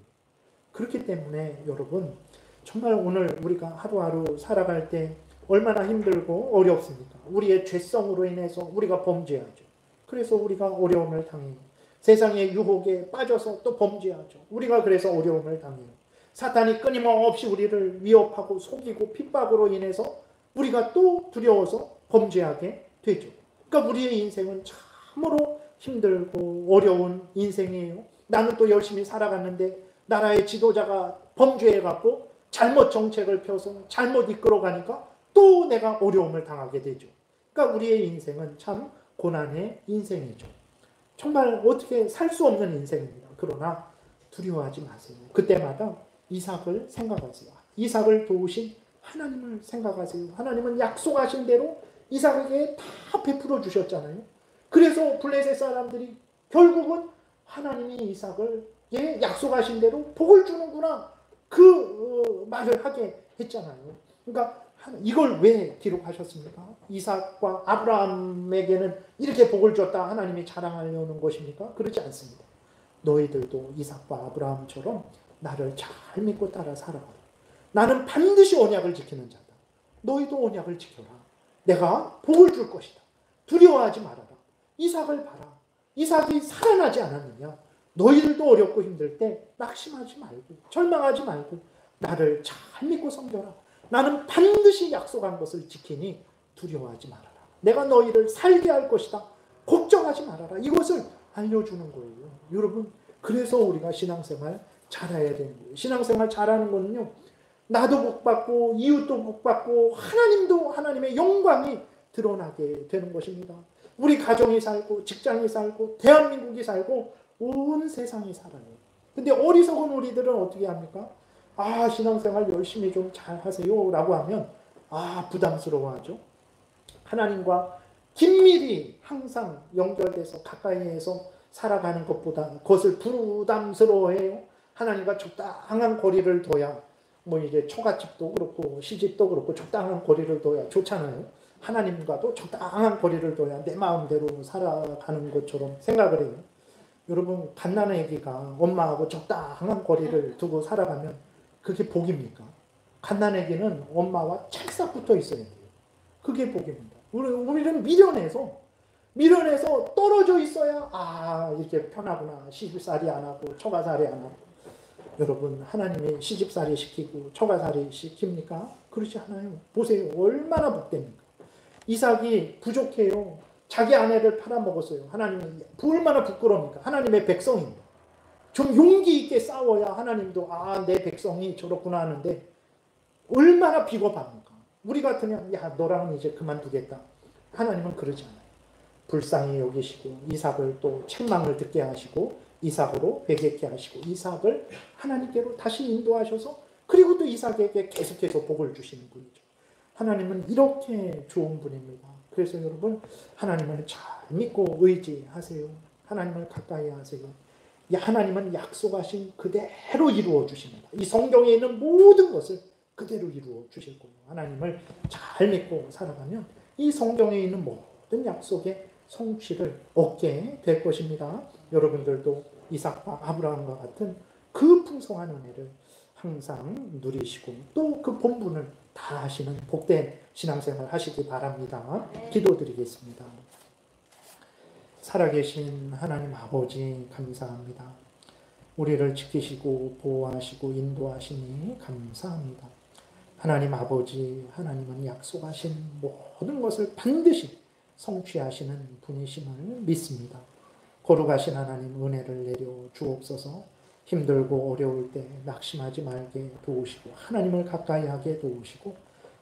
그렇기 때문에 여러분 정말 오늘 우리가 하루하루 살아갈 때 얼마나 힘들고 어렵습니까? 우리의 죄성으로 인해서 우리가 범죄하죠. 그래서 우리가 어려움을 당해요. 세상의 유혹에 빠져서 또 범죄하죠. 우리가 그래서 어려움을 당해요. 사탄이 끊임없이 우리를 위협하고 속이고 핍박으로 인해서 우리가 또 두려워서 범죄하게 되죠. 그러니까 우리의 인생은 참으로 힘들고 어려운 인생이에요. 나는 또 열심히 살아갔는데 나라의 지도자가 범죄해갖고 잘못 정책을 펴서 잘못 이끌어가니까 또 내가 어려움을 당하게 되죠. 그러니까 우리의 인생은 참 고난의 인생이죠. 정말 어떻게 살 수 없는 인생입니다. 그러나 두려워하지 마세요. 그때마다 이삭을 생각하세요. 이삭을 도우신 하나님을 생각하세요. 하나님은 약속하신 대로 이삭에게 다 베풀어 주셨잖아요. 그래서 블레셋 사람들이 결국은 하나님이 이삭을 약속하신 대로 복을 주는구나, 그 말을 하게 했잖아요. 그러니까 이걸 왜 기록하셨습니까? 이삭과 아브라함에게는 이렇게 복을 줬다 하나님이 자랑하려는 것입니까? 그렇지 않습니다. 너희들도 이삭과 아브라함처럼 나를 잘 믿고 따라 살아가라. 나는 반드시 언약을 지키는 자다. 너희도 언약을 지켜라. 내가 복을 줄 것이다. 두려워하지 말아라. 이삭을 봐라. 이삭이 살아나지 않았느냐. 너희들도 어렵고 힘들 때 낙심하지 말고 절망하지 말고 나를 잘 믿고 섬겨라. 나는 반드시 약속한 것을 지키니 두려워하지 말아라. 내가 너희를 살게 할 것이다. 걱정하지 말아라. 이것을 알려주는 거예요. 여러분, 그래서 우리가 신앙생활 잘해야 되는 거예요. 신앙생활 잘하는 거는요, 나도 복받고 이웃도 복받고 하나님도 하나님의 영광이 드러나게 되는 것입니다. 우리 가정이 살고 직장이 살고 대한민국이 살고 온 세상이 살아요. 근데 어리석은 우리들은 어떻게 합니까? 아, 신앙생활 열심히 좀 잘 하세요 라고 하면 부담스러워하죠. 하나님과 긴밀히 항상 연결돼서 가까이에서 살아가는 것보다 그것을 부담스러워해요. 하나님과 적당한 거리를 둬야, 뭐 이제 처갓집도 그렇고 시집도 그렇고 적당한 거리를 둬야 좋잖아요. 하나님과도 적당한 거리를 둬야 내 마음대로 살아가는 것처럼 생각을 해요. 여러분, 갓난아기가 엄마하고 적당한 거리를 두고 살아가면 그게 복입니까? 갓난아기는 엄마와 찰싹 붙어 있어야 돼요. 그게 복입니다. 우리는 미련해서 떨어져 있어야 이렇게 편하구나. 시집살이 안 하고 처가살이 안 하고. 여러분, 하나님이 시집살이 시키고 처가살이 시킵니까? 그렇지 않아요. 보세요. 얼마나 복됩니까? 이삭이 부족해요. 자기 아내를 팔아먹었어요. 하나님이 얼마나 부끄럽니까? 하나님의 백성입니다. 좀 용기 있게 싸워야 하나님도 내 백성이 저렇구나 하는데 얼마나 비겁합니까? 우리 같으면 너랑은 이제 그만두겠다. 하나님은 그러지 않아요. 불쌍히 여기시고 이삭을 또 책망을 듣게 하시고 이삭으로 회개케 하시고 이삭을 하나님께로 다시 인도하셔서 그리고 또 이삭에게 계속해서 복을 주시는 분이죠. 하나님은 이렇게 좋은 분입니다. 그래서 여러분, 하나님을 잘 믿고 의지하세요. 하나님을 가까이 하세요. 하나님은 약속하신 그대로 이루어 주십니다. 이 성경에 있는 모든 것을 그대로 이루어 주실 거예요. 하나님을 잘 믿고 살아가면 이 성경에 있는 모든 약속의 성취를 얻게 될 것입니다. 여러분들도 이삭과 아브라함과 같은 그 풍성한 은혜를 항상 누리시고 또 그 본분을 다 하시는 복된 신앙생활 하시기 바랍니다. 기도드리겠습니다. 살아계신 하나님 아버지, 감사합니다. 우리를 지키시고 보호하시고 인도하시니 감사합니다. 하나님 아버지, 하나님은 약속하신 모든 것을 반드시 성취하시는 분이심을 믿습니다. 거룩하신 하나님, 은혜를 내려 주옵소서. 힘들고 어려울 때 낙심하지 말게 도우시고 하나님을 가까이 하게 도우시고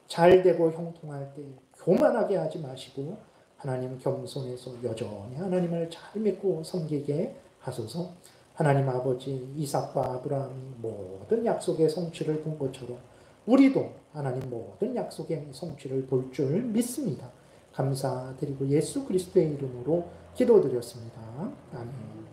잘되고 형통할 때 교만하게 하지 마시고 하나님 겸손해서 여전히 하나님을 잘 믿고 섬기게 하소서. 하나님 아버지, 이삭과 아브라함이 모든 약속의 성취를 본 것처럼 우리도 하나님 모든 약속의 성취를 볼 줄 믿습니다. 감사드리고 예수 그리스도의 이름으로 기도드렸습니다. 아멘.